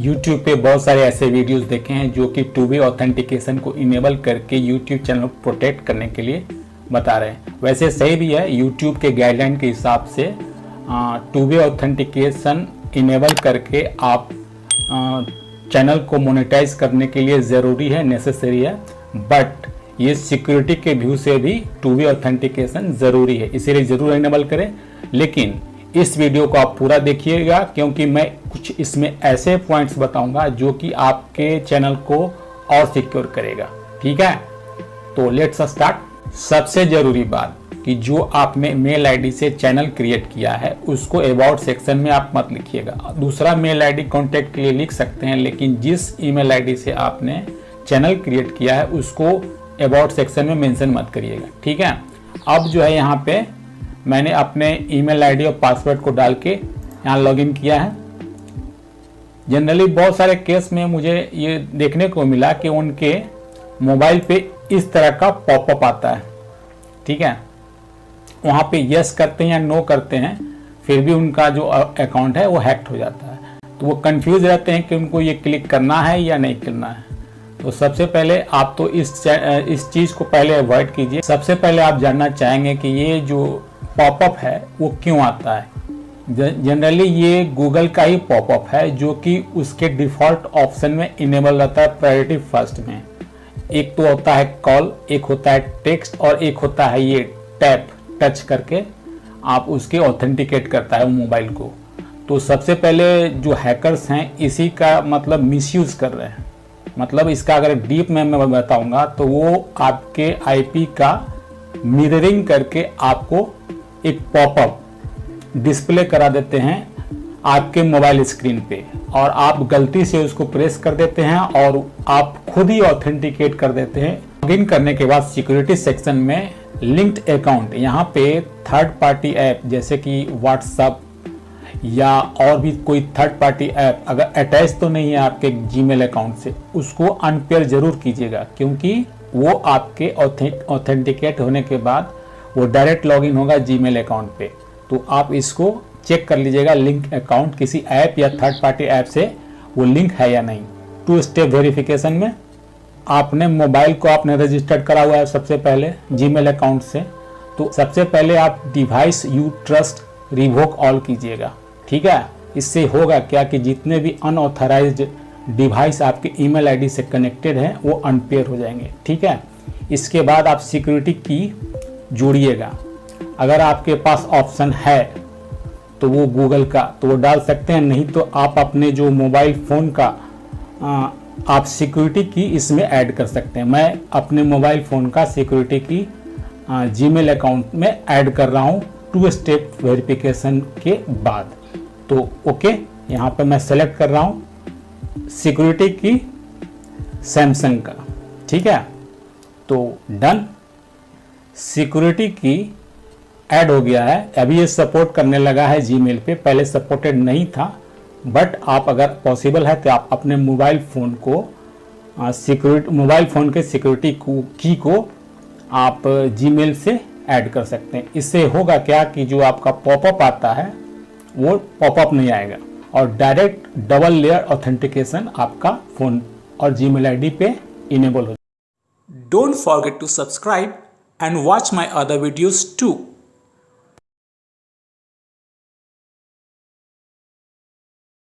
YouTube पे बहुत सारे ऐसे वीडियोस देखे हैं जो कि टू वे ऑथेंटिकेशन को इनेबल करके YouTube चैनल को प्रोटेक्ट करने के लिए बता रहे हैं। वैसे सही भी है, YouTube के गाइडलाइन के हिसाब से टू वे ऑथेंटिकेशन इनेबल करके आप चैनल को मोनेटाइज करने के लिए ज़रूरी है, नेसेसरी है। बट ये सिक्योरिटी के व्यू से भी टू वे ऑथेंटिकेशन ज़रूरी है, इसीलिए ज़रूर इनेबल करें। लेकिन इस वीडियो को आप पूरा देखिएगा, क्योंकि मैं कुछ इसमें ऐसे पॉइंट्स बताऊंगा जो कि आपके चैनल को और सिक्योर करेगा। ठीक है, तो लेट्स स्टार्ट। सबसे ज़रूरी बात कि जो आपने मेल आईडी से चैनल क्रिएट किया है उसको अबाउट सेक्शन में आप मत लिखिएगा। दूसरा मेल आईडी कॉन्टैक्ट के लिए लिख सकते हैं, लेकिन जिस ईमेल आईडी से आपने चैनल क्रिएट किया है उसको अबाउट सेक्शन में मेंशन मत करिएगा। ठीक है, अब जो है यहाँ पे मैंने अपने ईमेल आईडी और पासवर्ड को डाल के यहाँ लॉगिन किया है। जनरली बहुत सारे केस में मुझे ये देखने को मिला कि उनके मोबाइल पे इस तरह का पॉपअप आता है। ठीक है, वहाँ पे यस करते हैं या नो करते हैं, फिर भी उनका जो अकाउंट है वो हैक्ड हो जाता है। तो वो कंफ्यूज रहते हैं कि उनको ये क्लिक करना है या नहीं करना है। तो सबसे पहले आप तो इस चीज़ को पहले अवॉइड कीजिए। सबसे पहले आप जानना चाहेंगे कि ये जो पॉपअप है वो क्यों आता है। जनरली ये गूगल का ही पॉपअप है जो कि उसके डिफ़ॉल्ट ऑप्शन में इनेबल रहता है प्रायोरिटी फर्स्ट में। एक तो होता है कॉल, एक होता है टेक्स्ट और एक होता है ये टैप, टच करके आप उसके ऑथेंटिकेट करता है वो मोबाइल को। तो सबसे पहले जो हैकर्स हैं इसी का मतलब मिसयूज़ कर रहे हैं। मतलब इसका अगर डीप में मैं बताऊंगा तो वो आपके आईपी का मिररिंग करके आपको एक पॉपअप डिस्प्ले करा देते हैं आपके मोबाइल स्क्रीन पे, और आप गलती से उसको प्रेस कर देते हैं और आप खुद ही ऑथेंटिकेट कर देते हैं। लॉगिन करने के बाद सिक्योरिटी सेक्शन में लिंक्ड अकाउंट, यहाँ पे थर्ड पार्टी ऐप जैसे कि व्हाट्सएप या और भी कोई थर्ड पार्टी ऐप अगर अटैच तो नहीं है आपके जीमेल अकाउंट से, उसको अनपेयर जरूर कीजिएगा, क्योंकि वो आपके ऑथेंटिकेट होने के बाद वो डायरेक्ट लॉगिन होगा जीमेल अकाउंट पे। तो आप इसको चेक कर लीजिएगा लिंक अकाउंट किसी ऐप या थर्ड पार्टी ऐप से वो लिंक है या नहीं। 2 स्टेप वेरिफिकेशन में आपने मोबाइल को आपने रजिस्टर्ड करा हुआ है सबसे पहले जीमेल अकाउंट से, तो सबसे पहले आप device you trust revoke all कीजिएगा। ठीक है, इससे होगा क्या कि जितने भी अनऑथराइज्ड डिवाइस आपके ईमेल आईडी से कनेक्टेड हैं वो अनपेयर हो जाएंगे। ठीक है, इसके बाद आप सिक्योरिटी की जोड़िएगा। अगर आपके पास ऑप्शन है तो वो गूगल का तो वो डाल सकते हैं, नहीं तो आप अपने जो मोबाइल फ़ोन का आप सिक्योरिटी की इसमें ऐड कर सकते हैं। मैं अपने मोबाइल फ़ोन का सिक्योरिटी की जीमेल अकाउंट में ऐड कर रहा हूँ 2 स्टेप वेरिफिकेशन के बाद। तो ओके, यहाँ पर मैं सेलेक्ट कर रहा हूँ सिक्योरिटी की सैमसंग का। ठीक है, तो डन, सिक्योरिटी की ऐड हो गया है। अभी ये सपोर्ट करने लगा है जीमेल पे, पहले सपोर्टेड नहीं था। बट आप अगर पॉसिबल है तो आप अपने मोबाइल फ़ोन को मोबाइल फ़ोन के सिक्योरिटी की को आप जीमेल से ऐड कर सकते हैं। इससे होगा क्या कि जो आपका पॉपअप आता है वो पॉपअप नहीं आएगा और डायरेक्ट डबल लेयर ऑथेंटिकेशन आपका फ़ोन और जीमेल आईडी पे इनेबल हो। Don't forget to subscribe and watch my other videos too.